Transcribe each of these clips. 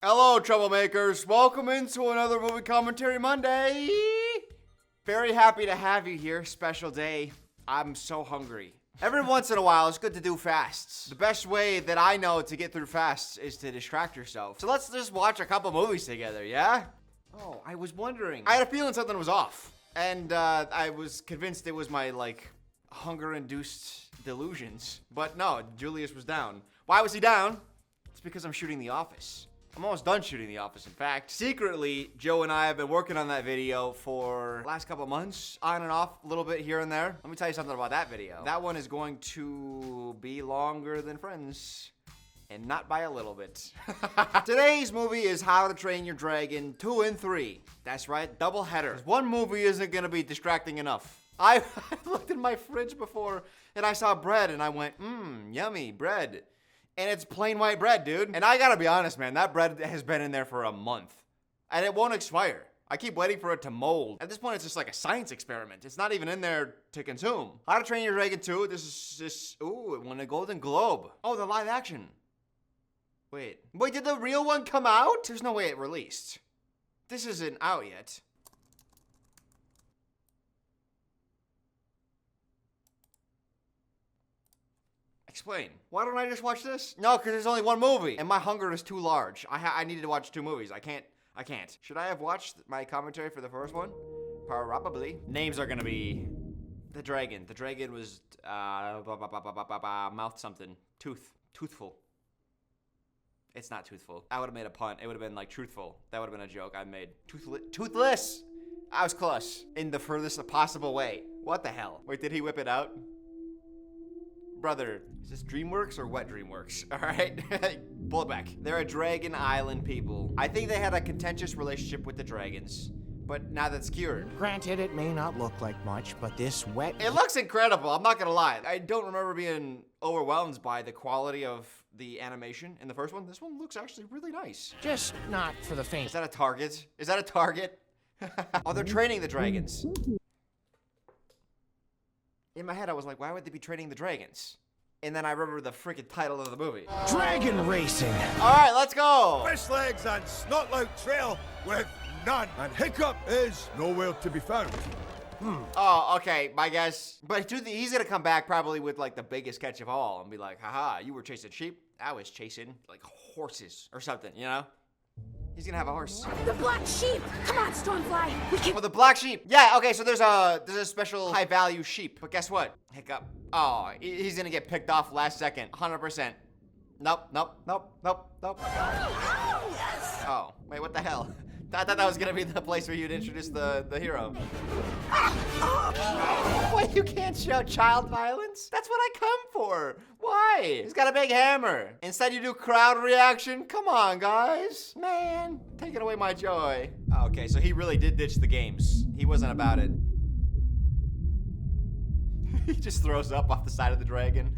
Hello, troublemakers. Welcome into another Movie Commentary Monday. Very happy to have you here. Special day. I'm so hungry. Every once in a while, it's good to do fasts. The best way that I know to get through fasts is to distract yourself. So let's just watch a couple movies together, yeah? Oh, I was wondering. I had a feeling something was off. And I was convinced it was my, hunger-induced delusions. But no, Julius was down. Why was he down? It's because I'm shooting The Office. I'm almost done shooting The Office, in fact. Secretly, Joe and I have been working on that video for the last couple months, on and off, a little bit here and there. Let me tell you something about that video. That one is going to be longer than Friends, and not by a little bit. Today's movie is How to Train Your Dragon 2 and 3. That's right, double header. One movie isn't gonna be distracting enough. I looked in my fridge before, and I saw bread, and I went, yummy, bread. And it's plain white bread, dude. And I gotta be honest, man, that bread has been in there for a month. And it won't expire. I keep waiting for it to mold. At this point, it's just like a science experiment. It's not even in there to consume. How to Train Your Dragon 2, ooh, it won a Golden Globe. Oh, the live action. Wait, did the real one come out? There's no way it released. This isn't out yet. Explain. Why don't I just watch this? No, because there's only one movie, and my hunger is too large. I needed to watch 2 movies. I can't. Should I have watched my commentary for the first one? Probably. Names are gonna be the dragon. The dragon was mouth something. Toothful. It's not toothful. I would have made a pun. It would have been like truthful. That would have been a joke I made. Toothless. I was close. In the furthest possible way. What the hell? Wait, did he whip it out? Brother, is this DreamWorks or Wet DreamWorks? All right, pull it back. They're a Dragon Island people. I think they had a contentious relationship with the dragons, but now that's cured. Granted, it may not look like much, but this wet... It looks incredible, I'm not gonna lie. I don't remember being overwhelmed by the quality of the animation in the first one. This one looks actually really nice. Just not for the faint. Is that a target? Is that a target? Oh, they're training the dragons. In my head, I was like, why would they be training the dragons? And then I remember the freaking title of the movie. Dragon racing! All right, let's go! Fish legs and snotlout trail with none. And Hiccup is nowhere to be found. Oh, okay, my guess. But he's gonna come back probably with like the biggest catch of all and be like, haha, you were chasing sheep? I was chasing like horses or something, you know? He's gonna have a horse. The black sheep! Come on, Stormfly! We can... Oh, the black sheep! Yeah, okay, so there's a special high-value sheep. But guess what? Hiccup. Oh, he's gonna get picked off last second. 100%. Nope. Yes! Oh, wait, what the hell? I thought that was gonna be the place where you'd introduce the hero. What, you can't show child violence? That's what I come for. Why? He's got a big hammer. Instead you do crowd reaction? Come on, guys. Man, taking away my joy. Okay, so he really did ditch the games. He wasn't about it. He just throws up off the side of the dragon.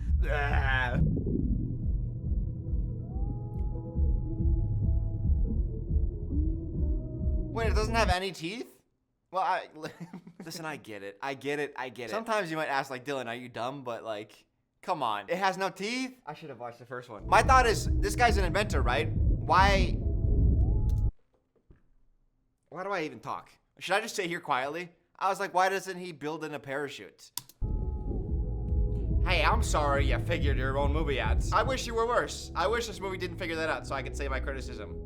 Wait, it doesn't have any teeth? Well, listen, I get it. Sometimes you might ask, like, Dylan, are you dumb? But, like, come on. It has no teeth? I should have watched the first one. My thought is, this guy's an inventor, right? Why do I even talk? Should I just sit here quietly? I was like, why doesn't he build in a parachute? Hey, I'm sorry you figured your own movie out. I wish you were worse. I wish this movie didn't figure that out so I could say my criticism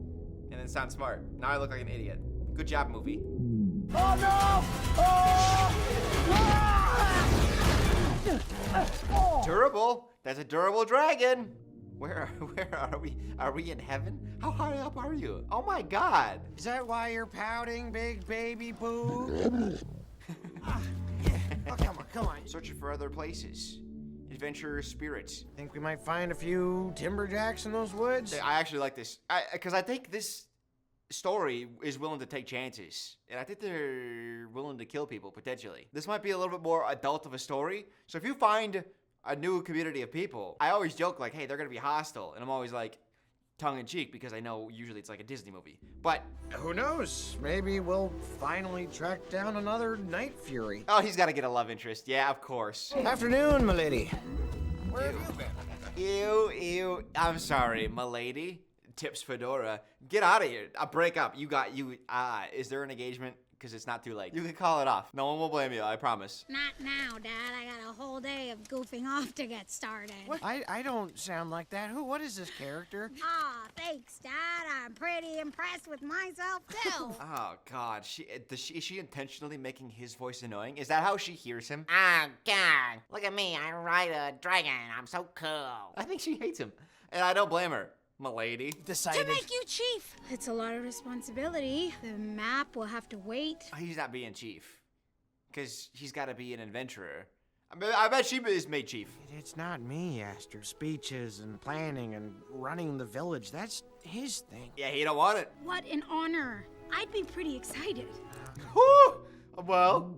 and then sound smart. Now I look like an idiot. Good job, movie. Oh no! Oh! Durable. That's a durable dragon. Where are we? Are we in heaven? How high up are you? Oh my God. Is that why you're pouting, big baby boo? Oh, come on. Searching for other places. Adventurer spirits. Think we might find a few timberjacks in those woods? I actually like this. Because I think this story is willing to take chances. And I think they're willing to kill people, potentially. This might be a little bit more adult of a story. So if you find a new community of people, I always joke like, hey, they're going to be hostile. And I'm always like, tongue-in-cheek, because I know usually it's like a Disney movie. But who knows? Maybe we'll finally track down another Night Fury. Oh, he's got to get a love interest. Yeah, of course. Afternoon, milady. Where have you been? Ew. I'm sorry, milady. tips Fedora. Get out of here. A breakup. Is there an engagement? Because it's not too late. You can call it off. No one will blame you, I promise. Not now, Dad. I got a whole day of goofing off to get started. What? I don't sound like that. What is this character? Aw, thanks, Dad. I'm pretty impressed with myself, too. Oh, God. Is she intentionally making his voice annoying? Is that how she hears him? Oh, God. Look at me. I ride a dragon. I'm so cool. I think she hates him. And I don't blame her, m'lady. Decided. To make you chief. It's a lot of responsibility. The map will have to wait. He's not being chief. Because he's got to be an adventurer. I bet she is made chief. It's not me, Aster. Speeches and planning and running the village. That's his thing. Yeah, he don't want it. What an honor. I'd be pretty excited. Whew. Well,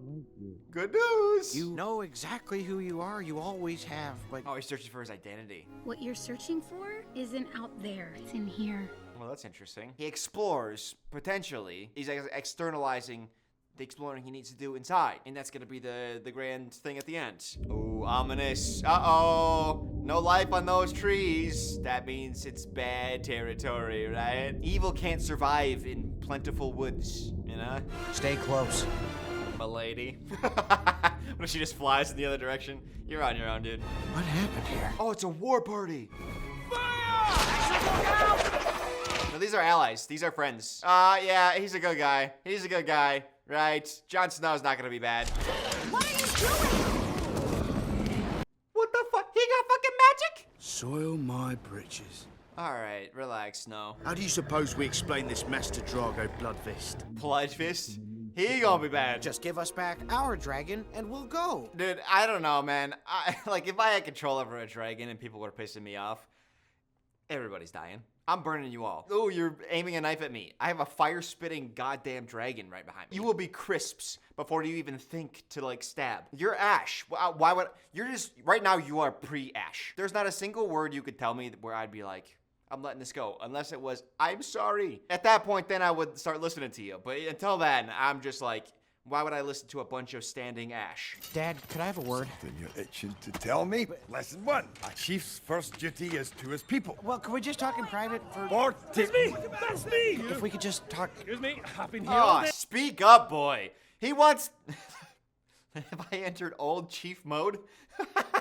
good news. You know exactly who you are. You always have, but... Oh, he's searching for his identity. What you're searching for isn't out there. It's in here. Well, that's interesting. He explores, potentially. He's externalizing the exploring he needs to do inside. And that's gonna be the grand thing at the end. Ooh, ominous. Uh-oh. No life on those trees. That means it's bad territory, right? Evil can't survive in plentiful woods, you know? Stay close. M'lady. What if she just flies in the other direction? You're on your own, dude. What happened here? Oh, it's a war party. No, these are allies. These are friends. Yeah, he's a good guy. He's a good guy, right? Jon Snow's not gonna be bad. What are you doing? What the fuck? He got fucking magic? Soil my britches. All right, relax, Snow. How do you suppose we explain this mess to Drago Bloodfist? Blood Fist? He gonna be bad. Just give us back our dragon and we'll go. Dude, I don't know, man. If I had control over a dragon and people were pissing me off, everybody's dying. I'm burning you all. Oh, you're aiming a knife at me. I have a fire-spitting goddamn dragon right behind me. You will be crisps before you even think to, stab. You're Ash. Why would... You're just... Right now, you are pre-Ash. There's not a single word you could tell me where I'd be like, I'm letting this go. Unless it was, I'm sorry. At that point, then I would start listening to you. But until then, I'm just like... Why would I listen to a bunch of standing Ash? Dad, could I have a word? Then you're itching to tell me. Lesson 1. A chief's first duty is to his people. Well, could we just talk in private for... Or That's me! That's me! If we could just talk... Excuse me, I've been here all Oh, day. speak up, boy. He wants... Have I entered old chief mode?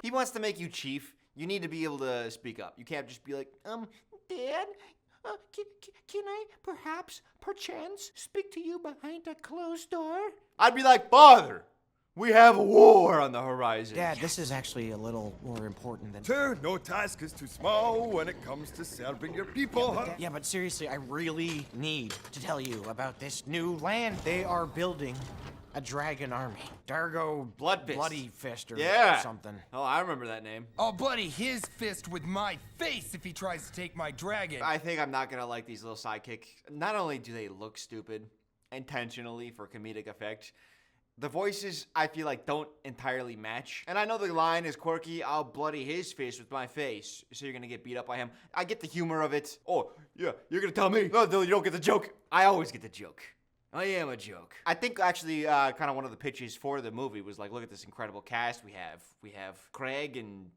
He wants to make you chief. You need to be able to speak up. You can't just be like, Dad, can I perchance, speak to you behind a closed door? I'd be like, Father, we have a war on the horizon. Dad, this is actually a little more important than... 2. No task is too small when it comes to serving your people, huh? Yeah, but seriously, I really need to tell you about this new land. They are building a dragon army. Dargo Bloody Fist or something. Oh, I remember that name. I'll bloody his fist with my face if he tries to take my dragon. I think I'm not gonna like these little sidekick. Not only do they look stupid, intentionally for comedic effect, the voices, I feel like, don't entirely match. And I know the line is quirky, I'll bloody his fist with my face, so you're gonna get beat up by him. I get the humor of it. Oh, yeah, you're gonna tell me? No, you don't get the joke. I always get the joke. I am a joke. I think actually kind of one of the pitches for the movie was like, look at this incredible cast we have Craig and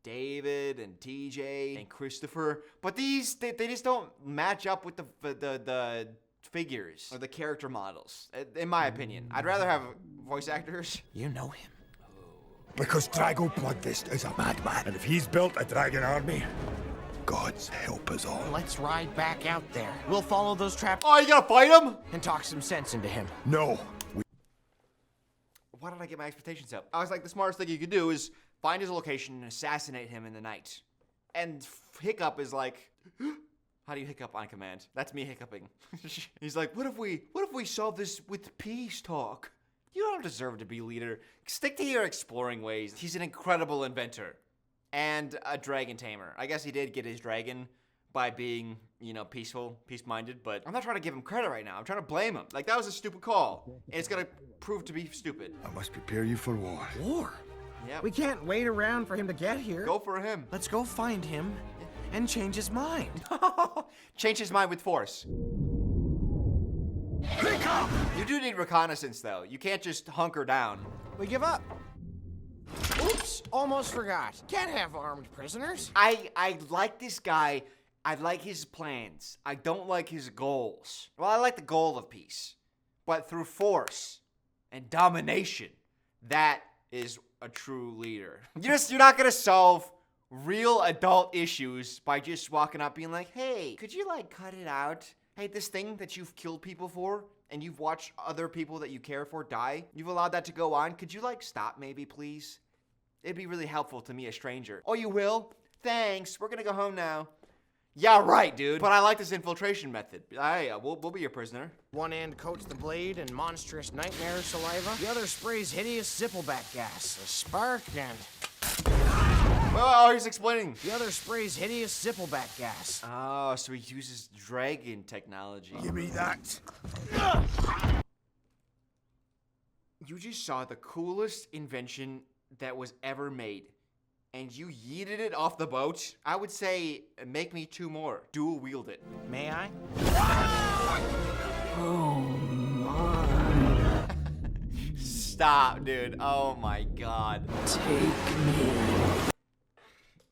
David and TJ and Christopher, but they just don't match up with the figures or the character models, in my opinion. I'd rather have voice actors. You know him. Because Drago Bloodfist is a madman. And if he's built a dragon army, God's help us all. Let's ride back out there. We'll follow those traps Oh, you gotta fight him? and talk some sense into him. No. Why did I get my expectations up? I was like, the smartest thing you could do is find his location and assassinate him in the night. And Hiccup is like, how do you hiccup on command? That's me hiccuping. He's like, what if we solve this with peace talk? You don't deserve to be leader. Stick to your exploring ways. He's an incredible inventor. And a dragon tamer. I guess he did get his dragon by being, peaceful, peace-minded, but I'm not trying to give him credit right now. I'm trying to blame him. Like, that was a stupid call. And it's gonna prove to be stupid. I must prepare you for war. War? Yeah. We can't wait around for him to get here. Go for him. Let's go find him and change his mind. Change his mind with force. You do need reconnaissance, though. You can't just hunker down. We give up. Oops, almost forgot. Can't have armed prisoners. I like this guy I like his plans. I don't like his goals. Well, I like the goal of peace. But through force and domination, that is a true leader. You're not gonna solve real adult issues by just walking up being like, hey, could you like cut it out? Hey, this thing that you've killed people for and you've watched other people that you care for die, you've allowed that to go on. Could you like stop maybe, please? It'd be really helpful to me, a stranger. Oh, you will? Thanks. We're gonna go home now. Yeah, right, dude. But I like this infiltration method. We'll be your prisoner. One end coats the blade in monstrous nightmare saliva. The other sprays hideous zippleback gas, a spark, and... Oh, he's explaining. The other sprays hideous zippleback gas. Oh, so he uses dragon technology. Give me that. You just saw the coolest invention that was ever made. And you yeeted it off the boat. I would say, make me 2 more. Dual wield it. May I? Oh my. Stop, dude. Oh my god. Take me.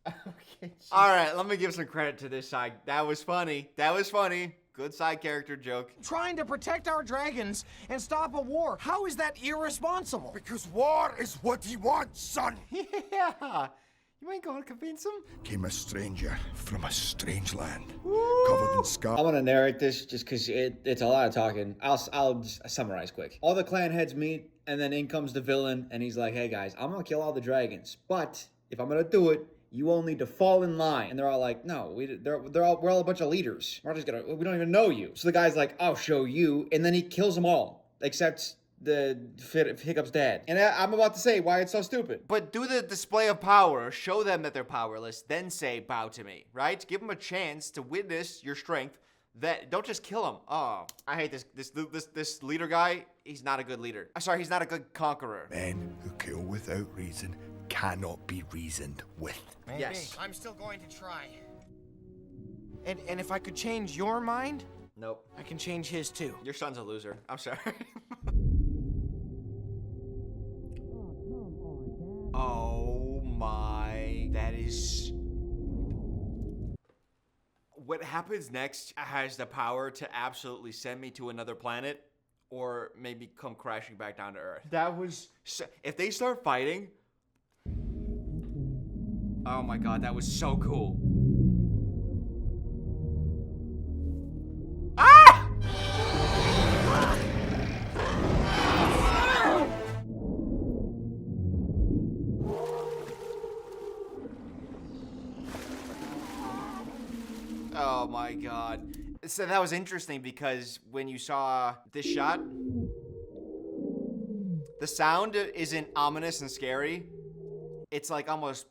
Okay. Alright, let me give some credit to this side. That was funny. That was funny. Good side character joke. Trying to protect our dragons and stop a war. How is that irresponsible? Because war is what he wants, son. Yeah. You ain't gonna convince him? Came a stranger from a strange land, covered in scars. I'm gonna narrate this just because it's a lot of talking. I'll just summarize quick. All the clan heads meet, and then in comes the villain, and he's like, "Hey guys, I'm gonna kill all the dragons, but if I'm gonna do it, you all need to fall in line." And they're all like, "No, we're all a bunch of leaders. We don't even know you." So the guy's like, "I'll show you," and then he kills them all except the Hiccup's dad. And I'm about to say why it's so stupid. But do the display of power, show them that they're powerless, then say, bow to me, right? Give them a chance to witness your strength. Don't just kill them. Oh, I hate this leader guy. He's not a good leader. I'm sorry, he's not a good conqueror. Men who kill without reason cannot be reasoned with. Maybe. Yes. I'm still going to try. And if I could change your mind, Nope. I can change his too. Your son's a loser. I'm sorry. Oh my, that is... What happens next has the power to absolutely send me to another planet or maybe come crashing back down to Earth. That was... If they start fighting... Oh my god, that was so cool. Ah! Oh my god. So that was interesting because when you saw this shot, the sound isn't ominous and scary. It's like almost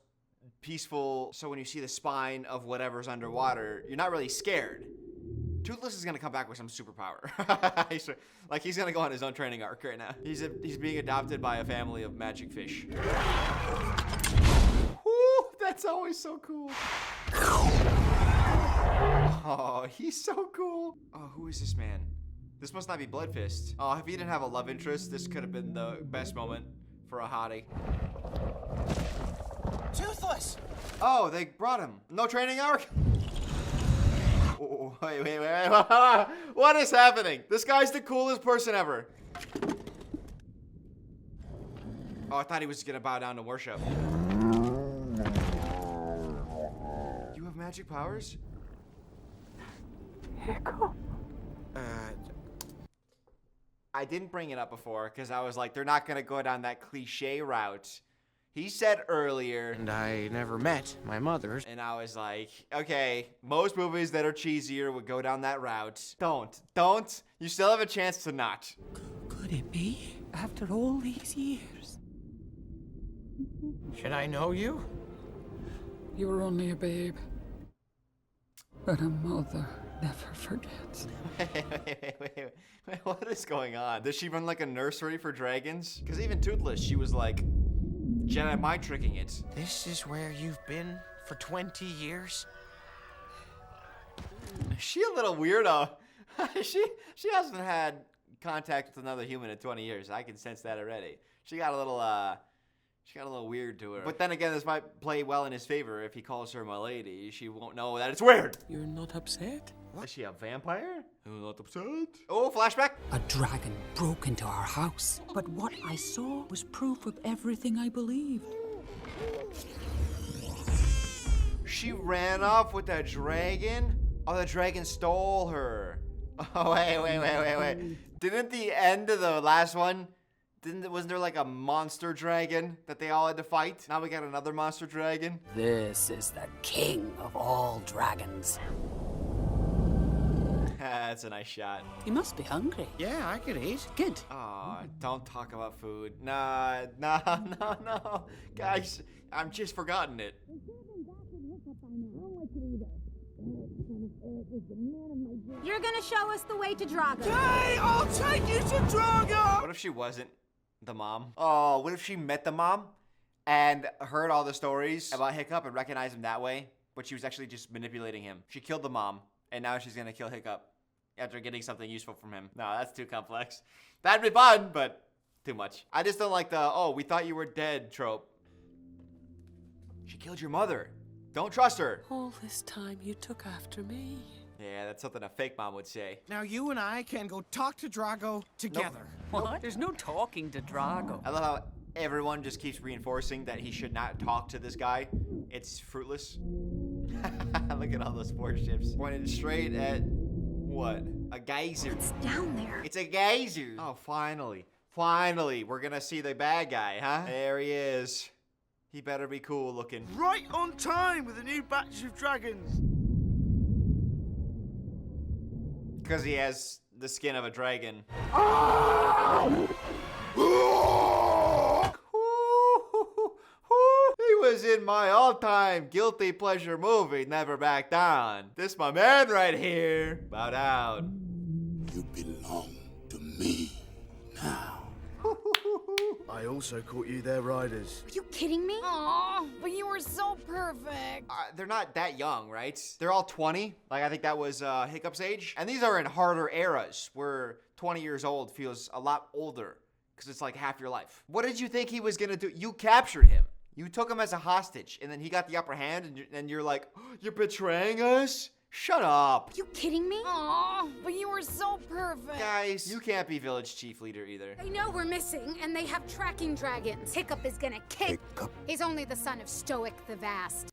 peaceful. So when you see the spine of whatever's underwater, you're not really scared. Toothless is gonna come back with some superpower. He's gonna go on his own training arc right now. He's being adopted by a family of magic fish. Woo, that's always so cool. Oh, he's so cool. Oh, who is this man? This must not be Bloodfist. Oh, if he didn't have a love interest, this could have been the best moment for a hottie. Toothless! Oh, they brought him. No training arc? Oh, wait. What is happening? This guy's the coolest person ever. Oh, I thought he was gonna bow down to worship. You have magic powers? I didn't bring it up before because I was like, they're not gonna go down that cliche route. He said earlier, And I never met my mother's. and I was like, okay, most movies that are cheesier would go down that route. Don't. You still have a chance to not. Could it be? After all these years? Should I know you? You were only a babe. But a mother never forgets. Wait. What is going on? Does she run like a nursery for dragons? Because even Toothless, she was like Jedi mind tricking it. This is where you've been for 20 years? Is she a little weirdo? she hasn't had contact with another human in 20 years. I can sense that already. She got a little She got a little weird to her. But then again, this might play well in his favor. If he calls her my lady, she won't know that it's weird. You're not upset? Is she a vampire? I'm not upset. Oh, flashback. A dragon broke into our house, but what I saw was proof of everything I believed. She ran off with that dragon? Oh, the dragon stole her. Oh, wait. Didn't the end of the last one, wasn't there like a monster dragon that they all had to fight? Now we got another monster dragon? This is the king of all dragons. That's a nice shot. You must be hungry. Yeah, I could eat. Good. Oh, don't talk about food. Nah. Guys, I'm just forgotten it. You're gonna show us the way to Drago. Hey, I'll take you to Drago! What if she wasn't the mom? Oh, what if she met the mom and heard all the stories about Hiccup and recognized him that way, but she was actually just manipulating him? She killed the mom, and now she's gonna kill Hiccup after getting something useful from him. No, that's too complex. That'd be fun, but too much. I just don't like the, oh, we thought you were dead trope. She killed your mother. Don't trust her. All this time you took after me. Yeah, that's something a fake mom would say. Now you and I can go talk to Drago together. What? There's no talking to Drago. I love how everyone just keeps reinforcing that he should not talk to this guy. It's fruitless. Look at all those warships pointed straight at what? A geyser. It's down there. It's a geyser. Oh, finally. Finally, we're gonna see the bad guy, huh? There he is. He better be cool looking. Right on time with a new batch of dragons. Because he has the skin of a dragon. He was in my all-time guilty pleasure movie, Never Back Down. This my man right here. Bow down. You belong to me now. I also caught you there, riders. Are you kidding me? Aw, but you were so perfect. They're not that young, right? They're all 20. Like, I think that was Hiccup's age. And these are in harder eras where 20 years old feels a lot older because it's like half your life. What did you think he was going to do? You captured him. You took him as a hostage, and then he got the upper hand, and you're like, oh, you're betraying us? Shut up. Are you kidding me? Aw, but you were so perfect. Guys, you can't be village chief leader either. They know we're missing, and they have tracking dragons. Hiccup is gonna kick. He's only the son of Stoic the Vast.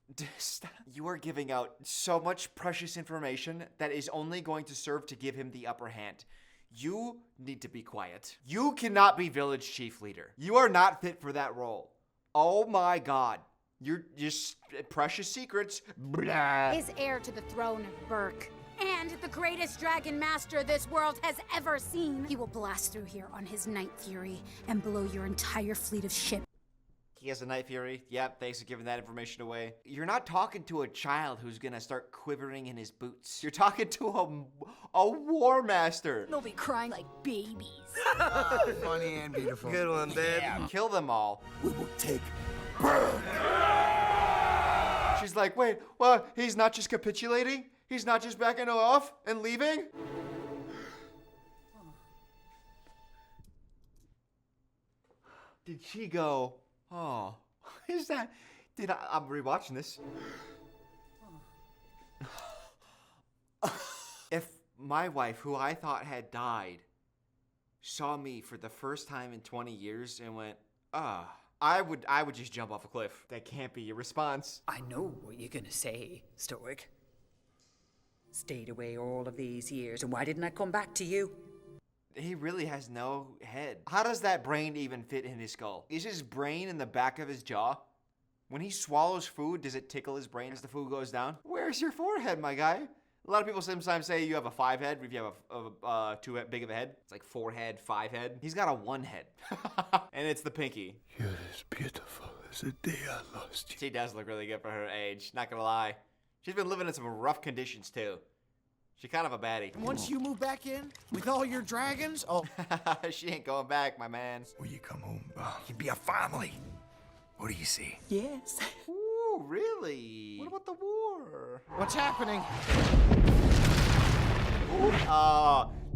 You are giving out so much precious information that is only going to serve to give him the upper hand. You need to be quiet. You cannot be village chief leader. You are not fit for that role. Oh my God. You're just precious secrets. Blah. Is heir to the throne of Burke. And the greatest dragon master this world has ever seen. He will blast through here on his Night Fury and blow your entire fleet of ships. He has a Night Fury. Yep, thanks for giving that information away. You're not talking to a child who's gonna start quivering in his boots. You're talking to a war master. They'll be crying like babies. Funny and beautiful. Good one, babe. Yeah, kill them all. We will take She's like, wait, well, he's not just capitulating? He's not just backing off and leaving? Did she go, oh, is that, I'm rewatching this. If my wife, who I thought had died, saw me for the first time in 20 years and went, ah. I would just jump off a cliff. That can't be your response. I know what you're gonna say, Stoic. Stayed away all of these years, and why didn't I come back to you? He really has no head. How does that brain even fit in his skull? Is his brain in the back of his jaw? When he swallows food, does it tickle his brain as the food goes down? Where's your forehead, my guy? A lot of people sometimes say you have a 5 head if you have a too big of a head. It's like 4 head, 5 head. He's got a 1 head. And it's the pinky. You're as beautiful as the day I lost you. She does look really good for her age, not gonna lie. She's been living in some rough conditions too. She's kind of a baddie. Once you move back in with all your dragons, she ain't going back, my man. When you come home, you'd be a family. What do you say? Yes. Ooh, really? What about the war? what's happening?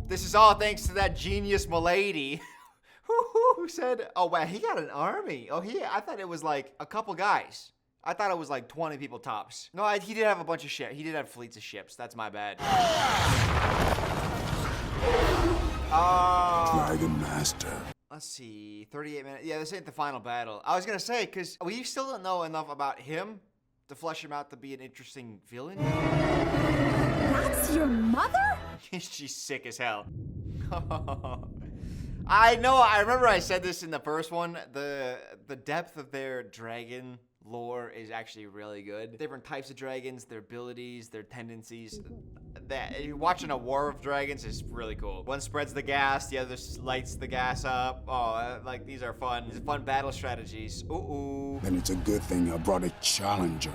This is all thanks to that genius milady Who said, oh, wow, he got an army. Oh, I thought it was like a couple guys. I thought it was like 20 people tops. No, he did have a bunch of ships. He did have fleets of ships. That's my bad. Dragon Master. Let's see, 38 minutes. Yeah, this ain't the final battle. I was gonna say, because we still don't know enough about him to flesh him out to be an interesting villain. That's your mother? She's sick as hell. I know, I remember I said this in the first one. The depth of their dragon lore is actually really good. Different types of dragons, their abilities, their tendencies. Watching a war of dragons is really cool. One spreads the gas, the other lights the gas up. Oh, like these are fun. These are fun battle strategies. Ooh. Then it's a good thing I brought a challenger.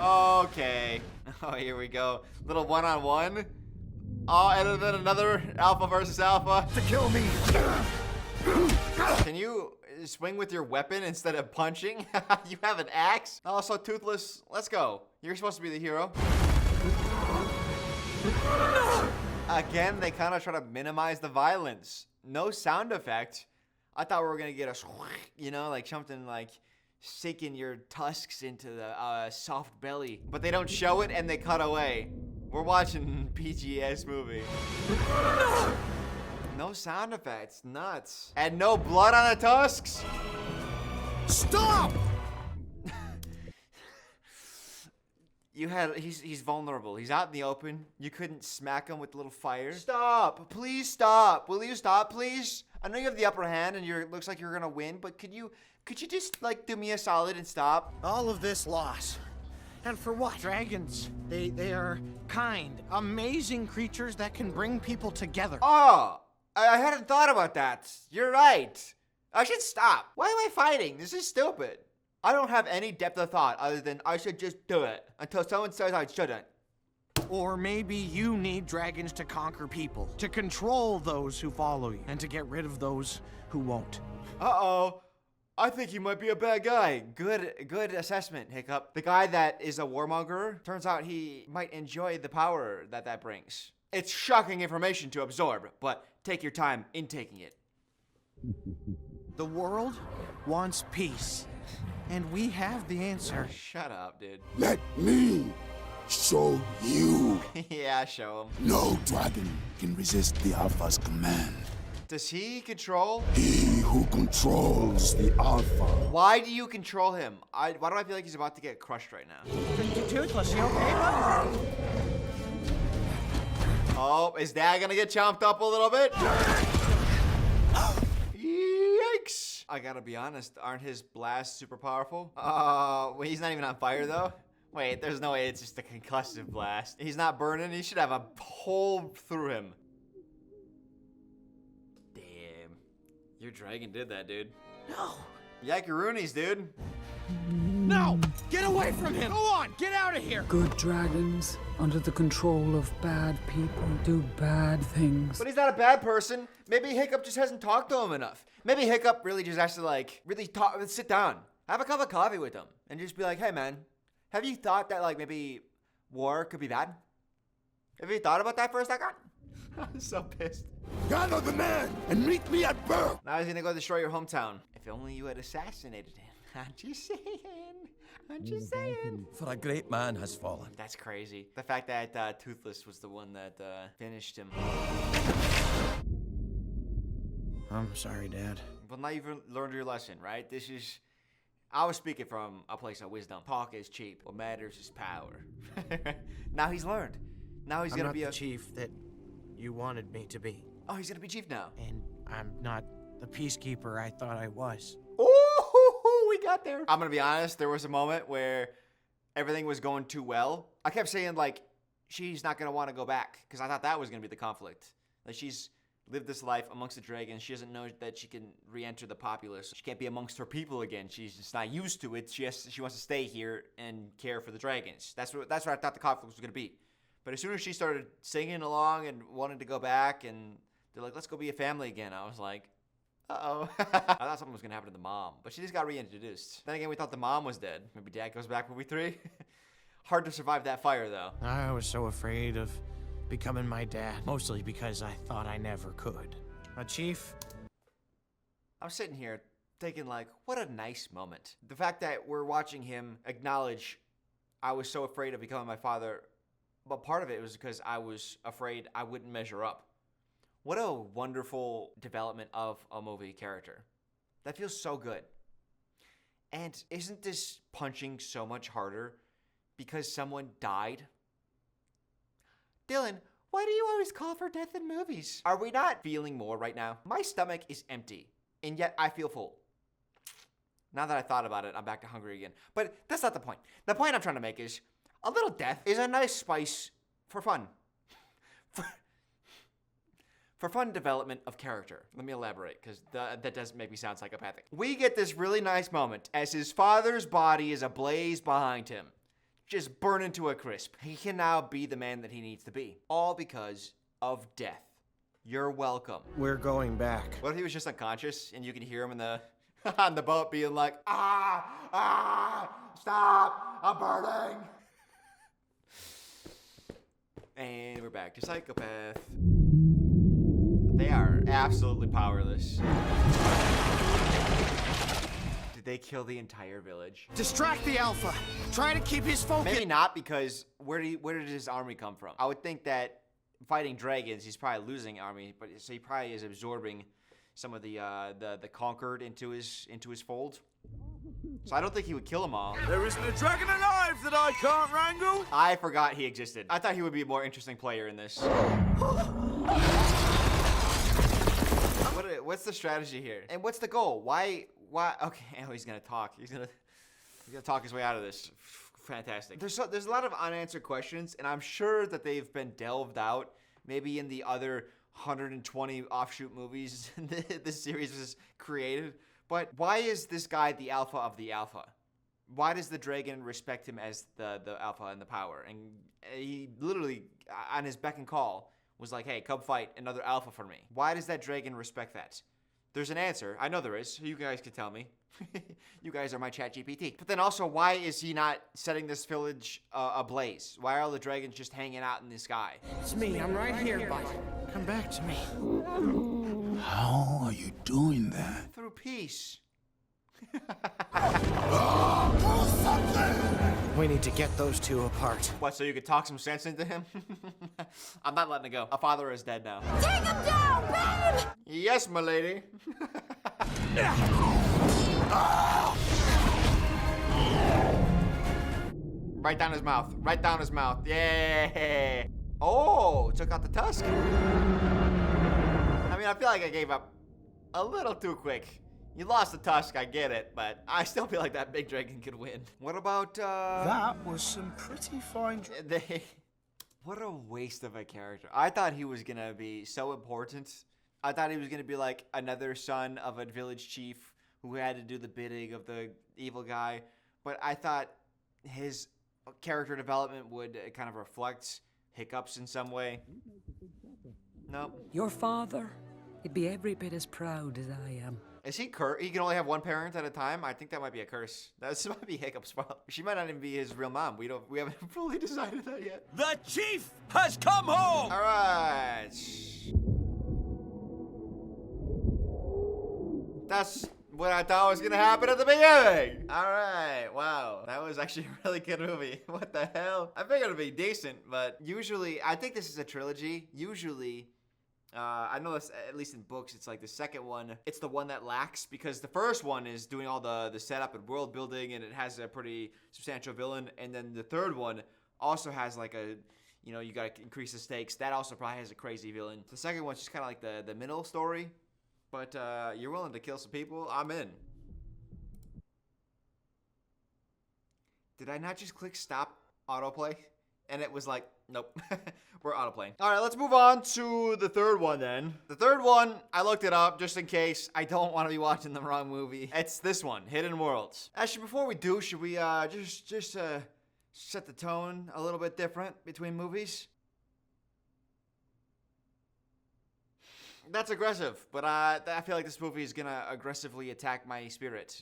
Okay. Oh, here we go. Little one-on-one. Oh, and then another alpha versus alpha. To kill me. Can you swing with your weapon instead of punching? You have an axe? Also, Toothless, let's go. You're supposed to be the hero. Again, they kind of try to minimize the violence. No sound effect. I thought we were going to get a, you know, like something like sinking your tusks into the soft belly. But they don't show it and they cut away. We're watching PGS movie. No sound effects, nuts. And no blood on the tusks? Stop! He's vulnerable. He's out in the open. You couldn't smack him with a little fire. Stop, please stop. Will you stop, please? I know you have the upper hand and it looks like you're gonna win, but could you just like do me a solid and stop? All of this loss. And for what? Dragons. They are kind, amazing creatures that can bring people together. Oh, I hadn't thought about that. You're right. I should stop. Why am I fighting? This is stupid. I don't have any depth of thought other than I should just do it until someone says I shouldn't. Or maybe you need dragons to conquer people, to control those who follow you, and to get rid of those who won't. Uh-oh. I think you might be a bad guy. Good assessment, Hiccup. The guy that is a warmonger, turns out he might enjoy the power that brings. It's shocking information to absorb, but take your time in taking it. The world wants peace, and we have the answer. Shut up, dude. Let me show you. Yeah, show him. No dragon can resist the Alpha's command. Does he control? He who controls the Alpha. Why do you control him? Why do I feel like he's about to get crushed right now? Toothless, you okay, bud? Oh, is Dad gonna get chomped up a little bit? Yikes! I gotta be honest, aren't his blasts super powerful? Wait, he's not even on fire though? Wait, there's no way it's just a concussive blast. He's not burning, he should have a hole through him. Damn. Your dragon did that, dude. No. Yakaroonies, dude. No! Get away from him! Go on! Get out of here! Good dragons, under the control of bad people, do bad things. But he's not a bad person. Maybe Hiccup just hasn't talked to him enough. Maybe Hiccup really just has to, like, really talk, sit down, have a cup of coffee with him, and just be like, hey, man, have you thought that, like, maybe war could be bad? Have you thought about that for a second? I'm so pissed. Gather the man and meet me at Burke. Now he's gonna go destroy your hometown. If only you had assassinated him. I'm just saying. I'm just saying. For a great man has fallen. That's crazy. The fact that Toothless was the one that finished him. I'm sorry, Dad. Well, now you've learned your lesson, right? I was speaking from a place of wisdom. Talk is cheap. What matters is power. Now he's learned. Now he's gonna be the chief that you wanted me to be. Oh, he's gonna be chief now. And I'm not the peacekeeper I thought I was. Ooh, we got there. I'm gonna be honest, there was a moment where everything was going too well. I kept saying, like, she's not gonna want to go back, because I thought that was gonna be the conflict. Like, she's lived this life amongst the dragons. She doesn't know that she can re-enter the populace. She can't be amongst her people again. She's just not used to it. She wants to stay here and care for the dragons. That's what I thought the conflict was gonna be. But as soon as she started singing along and wanted to go back, and they're like, let's go be a family again, I was like, uh-oh. I thought something was going to happen to the mom, but she just got reintroduced. Then again, we thought the mom was dead. Maybe Dad goes back movie 3. Hard to survive that fire, though. I was so afraid of becoming my dad, mostly because I thought I never could. Chief? I'm sitting here thinking, like, what a nice moment. The fact that we're watching him acknowledge I was so afraid of becoming my father, but part of it was because I was afraid I wouldn't measure up. What a wonderful development of a movie character. That feels so good. And isn't this punching so much harder because someone died? Dylan, why do you always call for death in movies? Are we not feeling more right now? My stomach is empty, and yet I feel full. Now that I thought about it, I'm back to hungry again. But that's not the point. The point I'm trying to make is a little death is a nice spice for fun. For fun development of character. Let me elaborate, because that doesn't make me sound psychopathic. We get this really nice moment as his father's body is ablaze behind him, just burning to a crisp. He can now be the man that he needs to be, all because of death. You're welcome. We're going back. What if he was just unconscious and you can hear him in the on the boat being like, stop, I'm burning. And we're back to psychopath. They are absolutely powerless. Did they kill the entire village? Distract the Alpha. Try to keep his focus. Maybe not, because where did his army come from? I would think that fighting dragons, he's probably losing army, but so he probably is absorbing some of the conquered into his fold. So I don't think he would kill them all. There isn't a dragon alive that I can't wrangle. I forgot he existed. I thought he would be a more interesting player in this. What's the strategy here? And what's the goal? Why? Okay, oh, he's gonna talk. He's gonna talk his way out of this. Fantastic. There's a lot of unanswered questions, and I'm sure that they've been delved out, maybe in the other 120 offshoot movies this series was created. But why is this guy the alpha of the alpha? Why does the dragon respect him as the alpha and the power? And he literally, on his beck and call, was like, hey, come fight another alpha for me. Why does that dragon respect that? There's an answer. I know there is. You guys can tell me. You guys are my chat GPT. But then also, why is he not setting this village ablaze? Why are all the dragons just hanging out in the sky? It's me. I'm right here, bud. Come back to me. How are you doing that? Through peace. We need to get those two apart. What, so you could talk some sense into him? I'm not letting it go. A father is dead now. Take him down, babe! Yes, my lady. Right down his mouth. Right down his mouth. Yeah. Oh, took out the tusk. I mean, I feel like I gave up a little too quick. You lost the tusk, I get it, but I still feel like that big dragon could win. What about, That was some pretty fine... What a waste of a character. I thought he was gonna be so important. I thought he was gonna be like another son of a village chief who had to do the bidding of the evil guy. But I thought his character development would kind of reflect hiccups in some way. Nope. Your father, he'd be every bit as proud as I am. Is he cursed? He can only have one parent at a time? I think that might be a curse. That might be Hiccup's fault. She might not even be his real mom. We haven't fully decided that yet. The chief has come home! All right. That's what I thought was gonna happen at the beginning. All right, wow. That was actually a really good movie. What the hell? I figured it'd be decent, but usually, I think this is a trilogy. Usually, I know this, at least in books, it's like the second one, it's the one that lacks, because the first one is doing all the setup and world building, and it has a pretty substantial villain, and then the third one also has like a, you gotta increase the stakes. That also probably has a crazy villain. The second one's just kind of like the middle story, but you're willing to kill some people, I'm in. Did I not just click stop autoplay? And it was like, nope, we're autoplaying. All right, let's move on to the third one then. The third one, I looked it up just in case I don't want to be watching the wrong movie. It's this one, Hidden Worlds. Actually, before we do, should we just set the tone a little bit different between movies? That's aggressive, but I feel like this movie is gonna aggressively attack my spirit.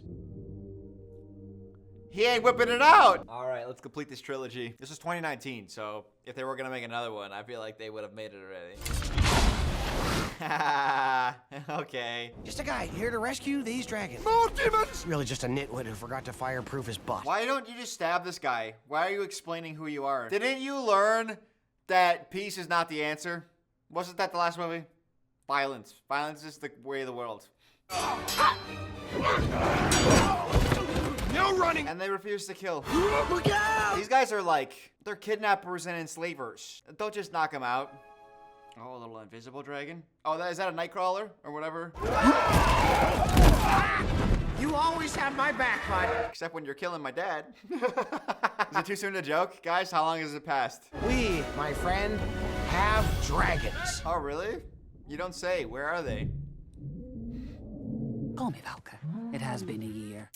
He ain't whipping it out. All right, let's complete this trilogy. This was 2019, so if they were gonna make another one, I feel like they would have made it already. Okay. Just a guy here to rescue these dragons. More demons! Really just a nitwit who forgot to fireproof his butt. Why don't you just stab this guy? Why are you explaining who you are? Didn't you learn that peace is not the answer? Wasn't that the last movie? Violence. Violence is the way of the world. No running! And they refuse to kill. Look out! These guys are like, they're kidnappers and enslavers. Don't just knock them out. Oh, a little invisible dragon. Oh, is that a nightcrawler or whatever? You always have my back, bud. Except when you're killing my dad. Is it too soon to joke? Guys, how long has it passed? We, my friend, have dragons. Oh, really? You don't say. Where are they? Call me Valka. It has been a year.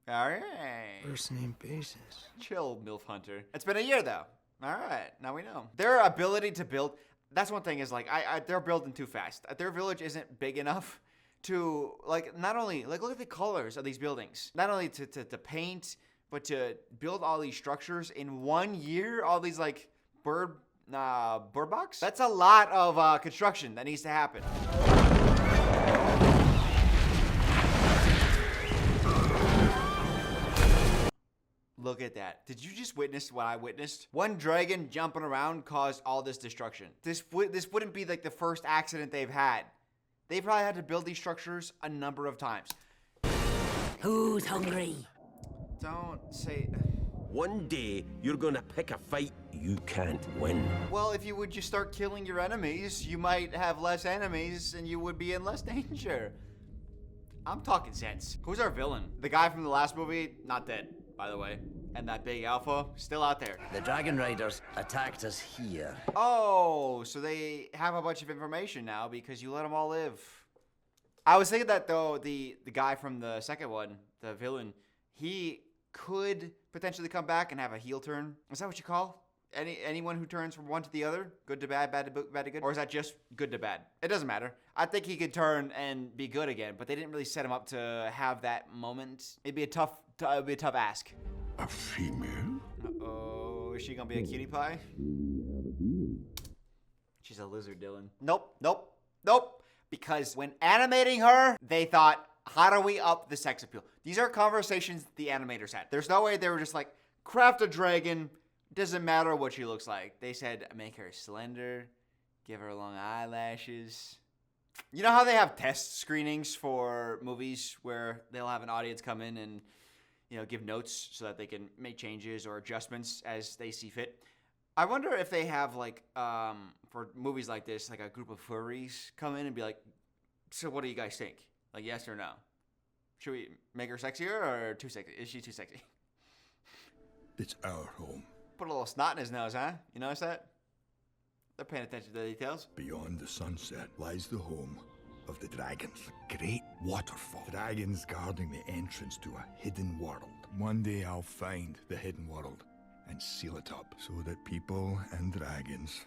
All right. First name basis. Chill, MILF Hunter. It's been a year, though. All right, now we know. Their ability to build... That's one thing is, like, they're building too fast. Their village isn't big enough to, like, not only... Like, look at the colors of these buildings. Not only to paint, but to build all these structures in 1 year. All these, like, bird box? That's a lot of construction that needs to happen. Look at that. Did you just witness what I witnessed? One dragon jumping around caused all this destruction. This wouldn't be like the first accident they've had. They probably had to build these structures a number of times. Who's hungry? Don't say... One day, you're gonna pick a fight you can't win. Well, if you would just start killing your enemies, you might have less enemies and you would be in less danger. I'm talking sense. Who's our villain? The guy from the last movie? Not dead, by the way. And that big alpha? Still out there. The Dragon Riders attacked us here. Oh, so they have a bunch of information now because you let them all live. I was thinking that, though, the guy from the second one, the villain, he could potentially come back and have a heel turn. Is that what you call anyone who turns from one to the other? Good to bad, bad to good? Or is that just good to bad? It doesn't matter. I think he could turn and be good again, but they didn't really set him up to have that moment. It'd be a tough ask. A female? Uh-oh, is she gonna be a cutie pie? She's a lizard, Dylan. Nope. Because when animating her, they thought, how do we up the sex appeal? These are conversations the animators had. There's no way they were just like, craft a dragon, doesn't matter what she looks like. They said, make her slender, give her long eyelashes. You know how they have test screenings for movies where they'll have an audience come in and, you know, give notes so that they can make changes or adjustments as they see fit? I wonder if they have, like, for movies like this, like a group of furries come in and be like, so what do you guys think? Like, yes or no? Should we make her sexier or too sexy? Is she too sexy? It's our home. Put a little snot in his nose, huh? You notice that? They're paying attention to the details. Beyond the sunset lies the home of the dragons. A great waterfall. Dragons guarding the entrance to a hidden world. One day I'll find the hidden world and seal it up so that people and dragons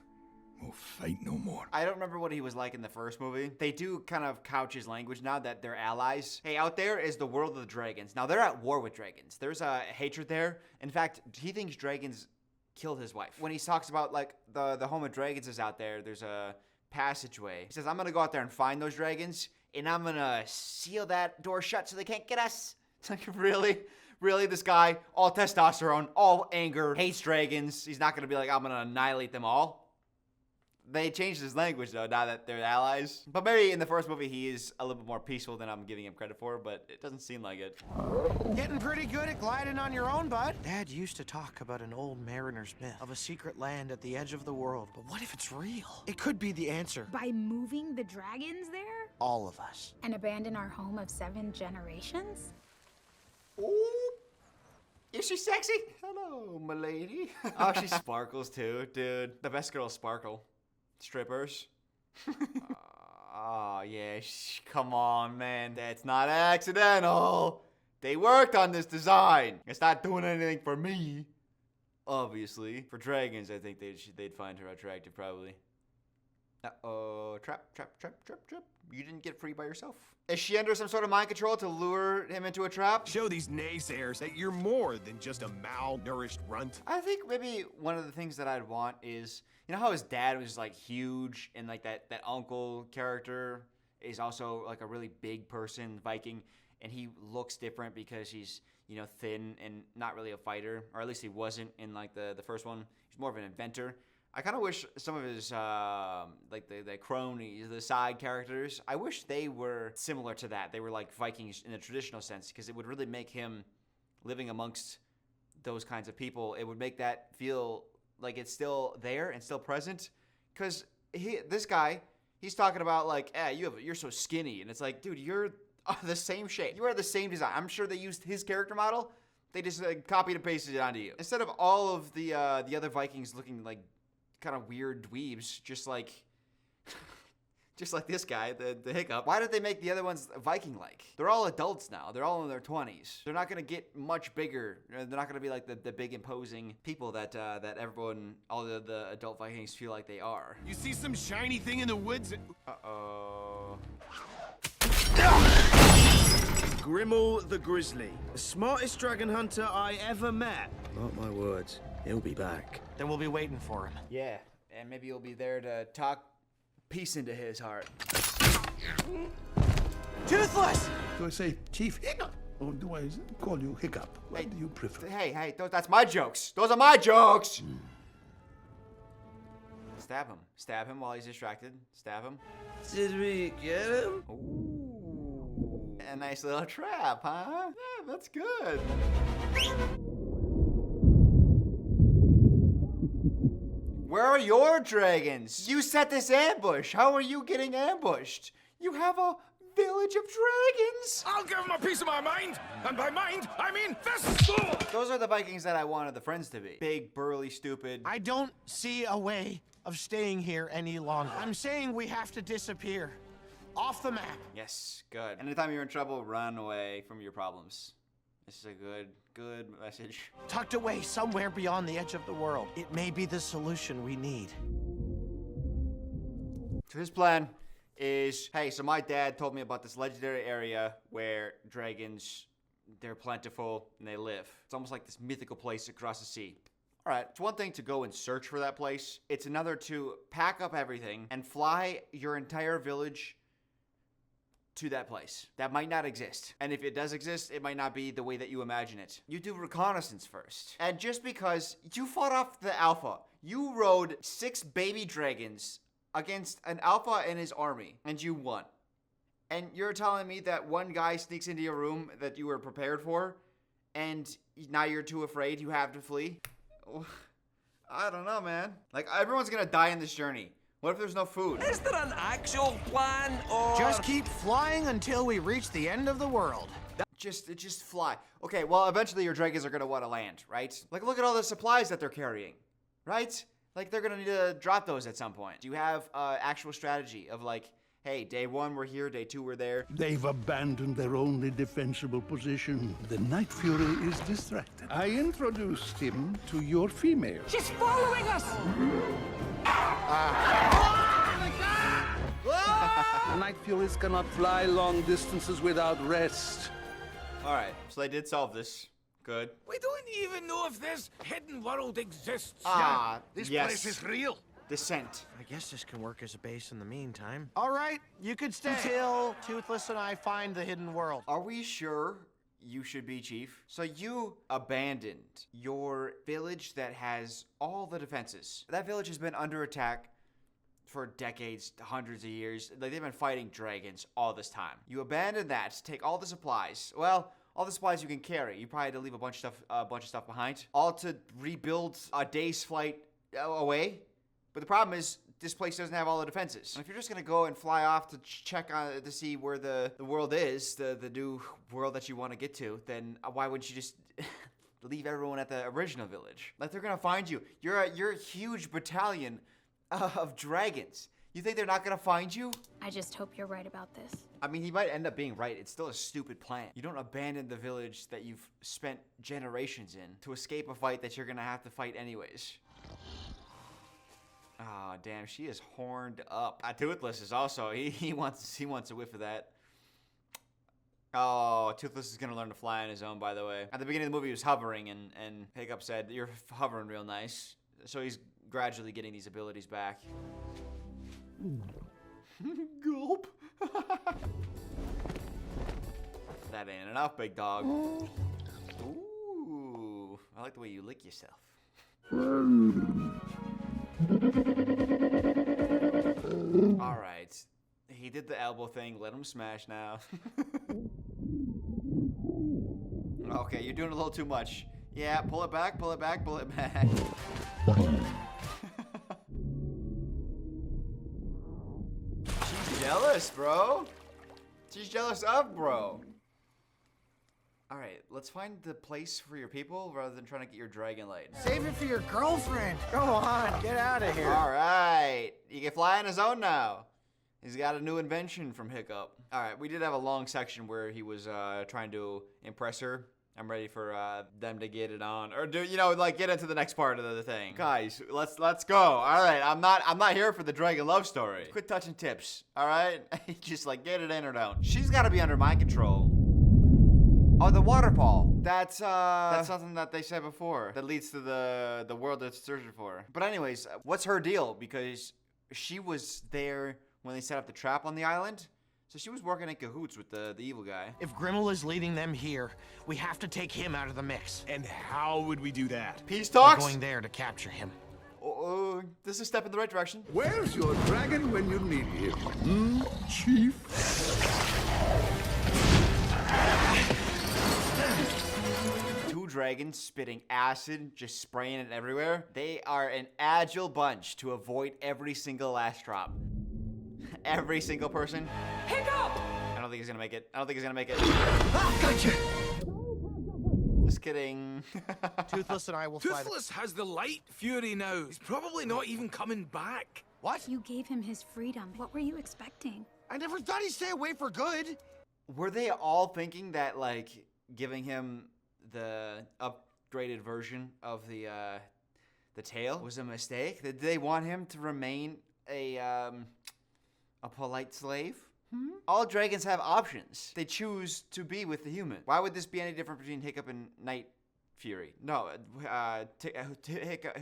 will fight no more. I don't remember what he was like in the first movie. They do kind of couch his language now that they're allies. Hey, out there is the world of the dragons. Now, they're at war with dragons. There's a hatred there. In fact, he thinks dragons killed his wife. When he talks about, like, the home of dragons is out there, there's a passageway. He says, I'm gonna go out there and find those dragons, and I'm gonna seal that door shut so they can't get us. It's like, really? Really, this guy, all testosterone, all anger, hates dragons. He's not gonna be like, I'm gonna annihilate them all. They changed his language, though, now that they're allies. But maybe in the first movie, he is a little bit more peaceful than I'm giving him credit for, but it doesn't seem like it. Getting pretty good at gliding on your own, bud. Dad used to talk about an old mariner's myth of a secret land at the edge of the world. But what if it's real? It could be the answer. By moving the dragons there? All of us. And abandon our home of 7 generations? Ooh. Is she sexy? Hello, milady. Oh, she sparkles, too, dude. The best girls sparkle. Strippers. Oh, yeah, come on, man. That's not accidental. They worked on this design. It's not doing anything for me. Obviously. For dragons, I think they'd find her attractive, probably. Uh-oh. Trap. You didn't get free by yourself. Is she under some sort of mind control to lure him into a trap? Show these naysayers that you're more than just a malnourished runt. I think maybe one of the things that I'd want is, you know how his dad was like huge and like that uncle character is also like a really big person, Viking, and he looks different because he's, you know, thin and not really a fighter, or at least he wasn't in like the first one. He's more of an inventor. I kind of wish some of his, like the cronies, the side characters, I wish they were similar to that. They were like Vikings in a traditional sense, because it would really make him living amongst those kinds of people. It would make that feel like it's still there and still present. Because this guy, he's talking about like, you're so skinny. And it's like, dude, you're the same shape. You are the same design. I'm sure they used his character model. They just copied and pasted it onto you. Instead of all of the other Vikings looking like kind of weird dweebs, just like this guy, the hiccup. Why did they make the other ones Viking-like? They're all adults now. They're all in their 20s. They're not gonna get much bigger. They're not gonna be like the big imposing people that everyone, all the adult Vikings feel like they are. You see some shiny thing in the woods? Uh-oh. Grimmel the Grizzly, the smartest dragon hunter I ever met. Mark my words, he'll be back. Then we'll be waiting for him. Yeah, and maybe you'll be there to talk peace into his heart. Toothless! Do I say Chief Hiccup? Or do I call you Hiccup? What do you prefer? Hey, that's my jokes. Those are my jokes! Stab him while he's distracted. Stab him. Did we get him? Ooh. A nice little trap, huh? Yeah, that's good. Where are your dragons? You set this ambush. How are you getting ambushed? You have a village of dragons. I'll give him a piece of my mind, and by mind, I mean fists. Those are the Vikings that I wanted the friends to be. Big, burly, stupid. I don't see a way of staying here any longer. I'm saying we have to disappear. Off the map. Yes, good. Anytime you're in trouble, run away from your problems. This is a good message. Tucked away somewhere beyond the edge of the world. It may be the solution we need. So his plan is, hey, so my dad told me about this legendary area where dragons, they're plentiful and they live. It's almost like this mythical place across the sea. All right, it's one thing to go and search for that place. It's another to pack up everything and fly your entire village to that place. That might not exist. And if it does exist, it might not be the way that you imagine it. You do reconnaissance first. And just because you fought off the Alpha, you rode 6 baby dragons against an Alpha and his army, and you won. And you're telling me that one guy sneaks into your room that you were prepared for, and now you're too afraid, you have to flee? I don't know, man. Like, everyone's gonna die in this journey. What if there's no food? Is there an actual plan, or...? Just keep flying until we reach the end of the world. Just fly. Okay, well, eventually your dragons are gonna want to land, right? Like, look at all the supplies that they're carrying, right? Like, they're gonna need to drop those at some point. Do you have actual strategy of like, hey, day 1 we're here, day 2 we're there? They've abandoned their only defensible position. The Night Fury is distracted. I introduced him to your female. She's following us! Night Furies cannot fly long distances without rest. Alright, so they did solve this. Good. We don't even know if this hidden world exists. This place is real. Descent. I guess this can work as a base in the meantime. All right, you could stay until Toothless and I find the hidden world. Are we sure you should be chief? So you abandoned your village that has all the defenses. That village has been under attack for decades, hundreds of years. Like, they've been fighting dragons all this time. You abandoned that to take all the supplies. Well, all the supplies you can carry. You probably had to leave a bunch of stuff behind. All to rebuild a day's flight away. But the problem is, this place doesn't have all the defenses. And if you're just gonna go and fly off to check on to see where the world is, the new world that you want to get to, then why wouldn't you just leave everyone at the original village? Like, they're gonna find you. You're a huge battalion of dragons. You think they're not gonna find you? I just hope you're right about this. I mean, he might end up being right. It's still a stupid plan. You don't abandon the village that you've spent generations in to escape a fight that you're gonna have to fight anyways. Oh, damn, she is horned up. Toothless is also, he wants a whiff of that. Oh, Toothless is gonna learn to fly on his own, by the way. At the beginning of the movie, he was hovering, and Hiccup said, "You're hovering real nice." So he's gradually getting these abilities back. Gulp. That ain't enough, big dog. Ooh, I like the way you lick yourself. All right. He did the elbow thing. Let him smash now. Okay, you're doing a little too much. Yeah, pull it back, pull it back, pull it back. She's jealous, bro. She's jealous of bro. All right, let's find the place for your people rather than trying to get your dragon light. Save it for your girlfriend. Go on, get out of here. All right, he can fly on his own now. He's got a new invention from Hiccup. All right, we did have a long section where he was trying to impress her. I'm ready for them to get it on, or do like get into the next part of the thing. Guys, let's go. All right, I'm not here for the dragon love story. Quit touching tips. All right, just like get it in or don't. She's got to be under my control. Oh, the waterfall. That's something that they said before that leads to the world that's searching for. But anyways, what's her deal? Because she was there when they set up the trap on the island. So she was working in cahoots with the evil guy. If Grimmel is leading them here, we have to take him out of the mix. And how would we do that? Peace talks? We're going there to capture him. This is a step in the right direction. Where's your dragon when you need him? Chief? Two dragons spitting acid, just spraying it everywhere. They are an agile bunch to avoid every single last drop. Every single person. Hiccup! I don't think he's gonna make it. I don't think he's gonna make it. Ah, gotcha! Just kidding. Toothless and I will fly. Toothless has the light fury now. He's probably not even coming back. What? You gave him his freedom. What were you expecting? I never thought he'd stay away for good. Were they all thinking that like giving him the upgraded version of the tail was a mistake? Did they want him to remain a polite slave? All dragons have options. They choose to be with the human. Why would this be any different between Hiccup and Night Fury? No, Hiccup.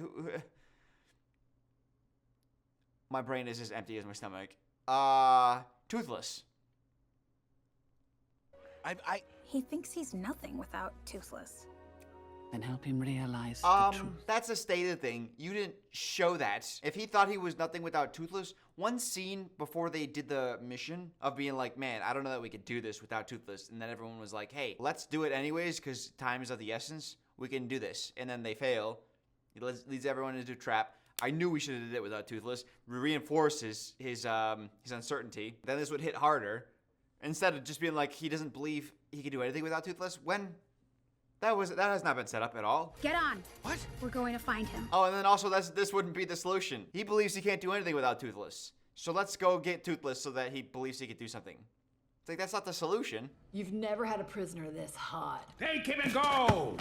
My brain is as empty as my stomach. Toothless. He thinks he's nothing without Toothless. Then help him realize the truth. That's a stated thing. You didn't show that. If he thought he was nothing without Toothless, one scene before they did the mission of being like, man, I don't know that we could do this without Toothless. And then everyone was like, hey, let's do it anyways because time is of the essence. We can do this. And then they fail. It leads everyone into a trap. I knew we should have did it without Toothless. Reinforces his uncertainty. Then this would hit harder. Instead of just being like, he doesn't believe he can do anything without Toothless. When that has not been set up at all. Get on. What? We're going to find him. Oh, and then also this wouldn't be the solution. He believes he can't do anything without Toothless. So let's go get Toothless so that he believes he can do something. It's like, that's not the solution. You've never had a prisoner this hot. Take him and go!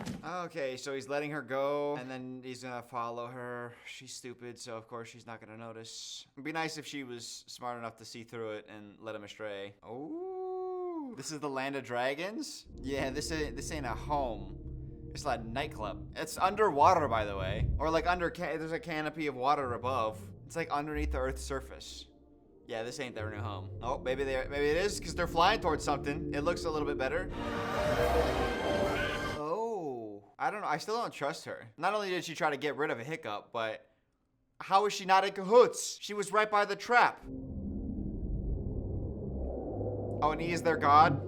Okay, so he's letting her go, and then he's gonna follow her. She's stupid, so of course she's not gonna notice. It'd be nice if she was smart enough to see through it and let him astray. Oh, this is the land of dragons? Yeah, this ain't a home. It's like a nightclub. It's underwater, by the way. Or like there's a canopy of water above. It's like underneath the Earth's surface. Yeah, this ain't their new home. Oh, maybe it is, because they're flying towards something. It looks a little bit better. Oh, I don't know. I still don't trust her. Not only did she try to get rid of a Hiccup, but how is she not in cahoots? She was right by the trap. Oh, and he is their god?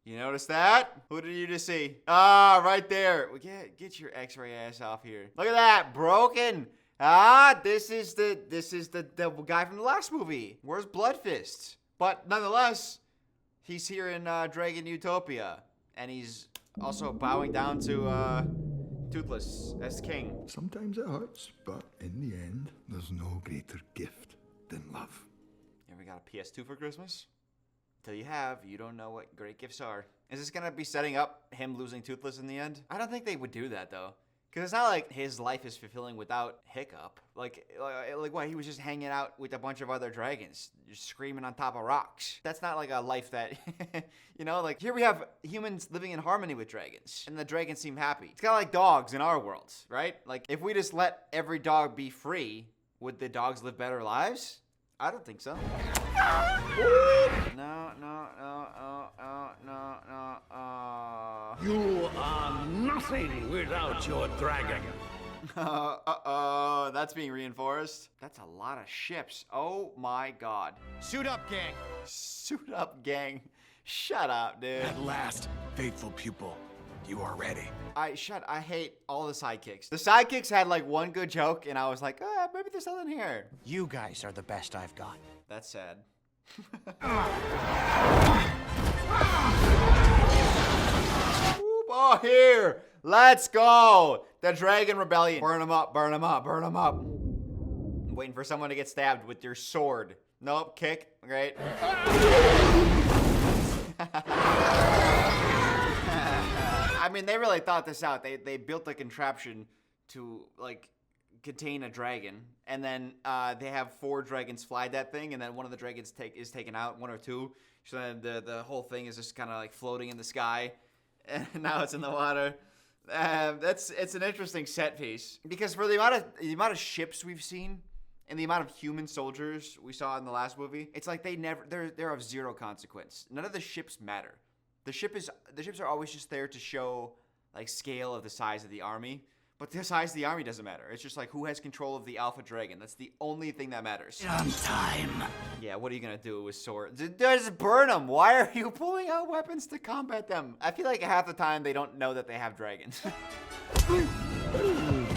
You notice that? Who did you just see? Ah, right there. Get your X-ray ass off here. Look at that, broken. This is the guy from the last movie. Where's Bloodfist? But nonetheless, he's here in Dragon Utopia, and he's also bowing down to Toothless as king. Sometimes it hurts, but in the end, there's no greater gift than love. You ever got a PS2 for Christmas? Until you have, you don't know what great gifts are. Is this gonna be setting up him losing Toothless in the end? I don't think they would do that though. Because it's not like his life is fulfilling without hiccup. Like what? He was just hanging out with a bunch of other dragons, just screaming on top of rocks. That's not like a life that, you know, like here we have humans living in harmony with dragons, and the dragons seem happy. It's kind of like dogs in our world, right? Like if we just let every dog be free, would the dogs live better lives? I don't think so. No. You are nothing without your dragon. That's being reinforced. That's a lot of ships. Oh my god. Suit up, gang. Suit up, gang. Shut up, dude. At last, faithful pupil, you are ready. I hate all the sidekicks. The sidekicks had like one good joke, and I was like, maybe there's something here. You guys are the best I've got. That's sad. Oh, here. Let's go. The Dragon Rebellion. Burn them up, burn them up, burn them up. I'm waiting for someone to get stabbed with your sword. Nope, kick. Great. I mean, they really thought this out. They built a contraption to, like, contain a dragon, and then they have 4 dragons fly that thing, and then one of the dragons is taken out, 1 or 2. So then the whole thing is just kind of like floating in the sky, and now it's in the water. It's an interesting set piece, because for the amount of ships we've seen and the amount of human soldiers we saw in the last movie, it's like they're of zero consequence. None of the ships matter. The ships are always just there to show like scale of the size of the army. But the size of the army doesn't matter. It's just like who has control of the Alpha Dragon. That's the only thing that matters. On time. Yeah, what are you gonna do with swords? Just burn them. Why are you pulling out weapons to combat them? I feel like half the time they don't know that they have dragons.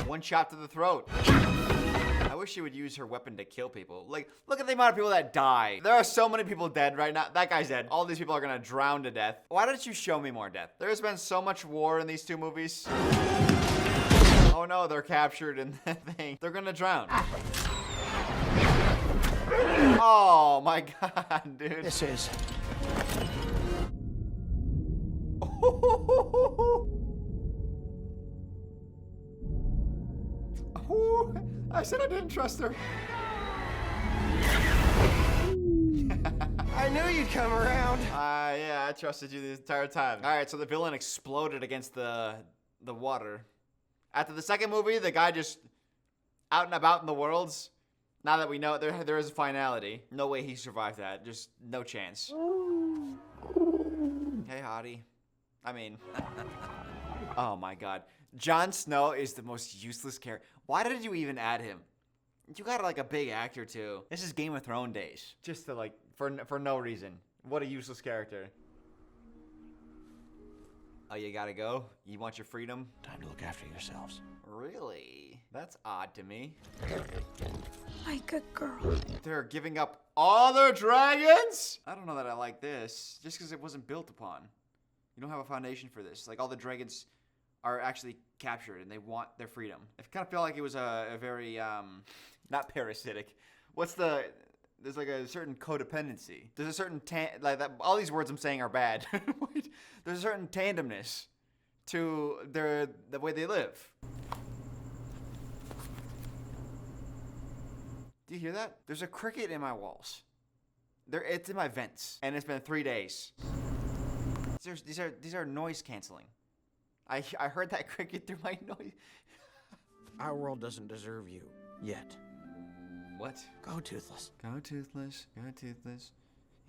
One shot to the throat. I wish she would use her weapon to kill people. Like, look at the amount of people that die. There are so many people dead right now. That guy's dead. All these people are gonna drown to death. Why didn't you show me more death? There has been so much war in these 2 movies. Oh no, they're captured in that thing. They're gonna drown. Oh my god, dude. This is... I said I didn't trust her. I knew you'd come around. Yeah, I trusted you the entire time. All right, so the villain exploded against the water. After the second movie, the guy just out and about in the worlds. Now that we know there is a finality. No way he survived that. Just no chance. Hey, hottie. I mean, oh my god. Jon Snow is the most useless character. Why did you even add him? You got like a big actor too. This is Game of Thrones days. Just to like, for no reason. What a useless character. Oh, you gotta go? You want your freedom? Time to look after yourselves. Really? That's odd to me. Like a girl. They're giving up all their dragons? I don't know that I like this. Just because it wasn't built upon. You don't have a foundation for this. Like, all the dragons are actually captured and they want their freedom. I kind of feel like it was a very, not parasitic. There's like a certain codependency. There's a certain, like that. All these words I'm saying are bad. Wait, there's a certain tandemness to the way they live. Do you hear that? There's a cricket in my walls. It's in my vents, and it's been 3 days. These are noise canceling. I heard that cricket through my noise. Our world doesn't deserve you yet. What? Go Toothless. Go Toothless. Go Toothless.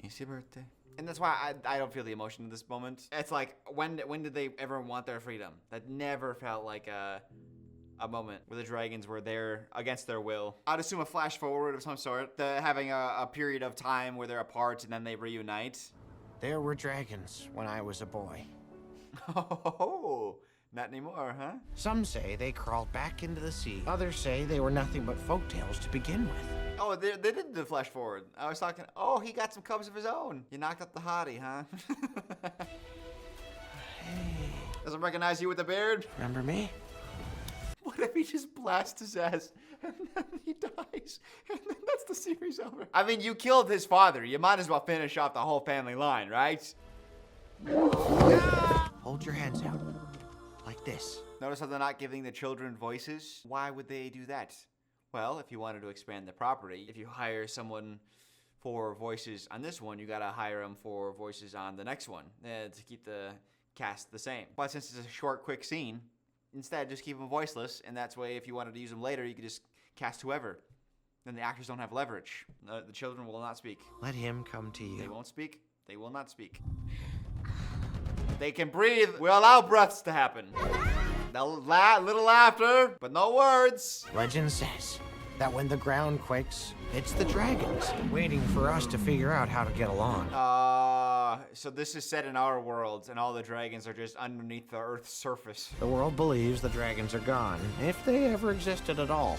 It's your birthday. And that's why I don't feel the emotion in this moment. It's like, when did they ever want their freedom? That never felt like a moment where the dragons were there against their will. I'd assume a flash forward of some sort. Having a period of time where they're apart and then they reunite. There were dragons when I was a boy. Oh, not anymore, huh? Some say they crawled back into the sea. Others say they were nothing but folktales to begin with. Oh, they did the flash forward. I was talking, oh, he got some cubs of his own. You knocked up the hottie, huh? Hey. Doesn't recognize you with the beard? Remember me? What if he just blasts his ass and then he dies? And then that's the series over. I mean, you killed his father. You might as well finish off the whole family line, right? Hold your hands out. Like this. Notice how they're not giving the children voices? Why would they do that? Well, if you wanted to expand the property, if you hire someone for voices on this one, you gotta hire them for voices on the next one to keep the cast the same. But since it's a short, quick scene, instead just keep them voiceless, and that's way if you wanted to use them later, you could just cast whoever. Then the actors don't have leverage. The children will not speak. Let him come to you. They won't speak. They will not speak. They can breathe. We allow breaths to happen. Little laughter, but no words. Legend says that when the ground quakes, it's the dragons waiting for us to figure out how to get along. So this is set in our world, and all the dragons are just underneath the Earth's surface. The world believes the dragons are gone, if they ever existed at all.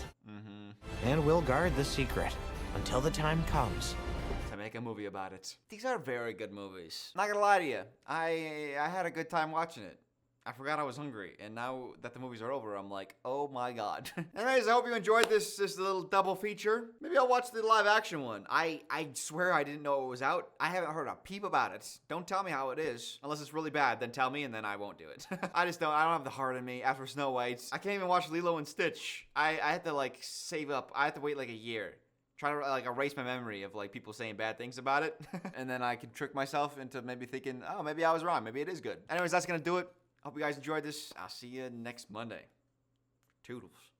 And we'll guard the secret until the time comes to make a movie about it. These are very good movies. Not gonna lie to you, I had a good time watching it. I forgot I was hungry, and now that the movies are over, I'm like, oh my god. Anyways, I hope you enjoyed this little double feature. Maybe I'll watch the live action one. I swear I didn't know it was out. I haven't heard a peep about it. Don't tell me how it is. Unless it's really bad, then tell me, and then I won't do it. I don't have the heart in me. After Snow White, I can't even watch Lilo and Stitch. I had to like save up. I had to wait like a year. Try to like erase my memory of like people saying bad things about it. And then I could trick myself into maybe thinking, oh, maybe I was wrong. Maybe it is good. Anyways, that's gonna do it. Hope you guys enjoyed this. I'll see you next Monday. Toodles.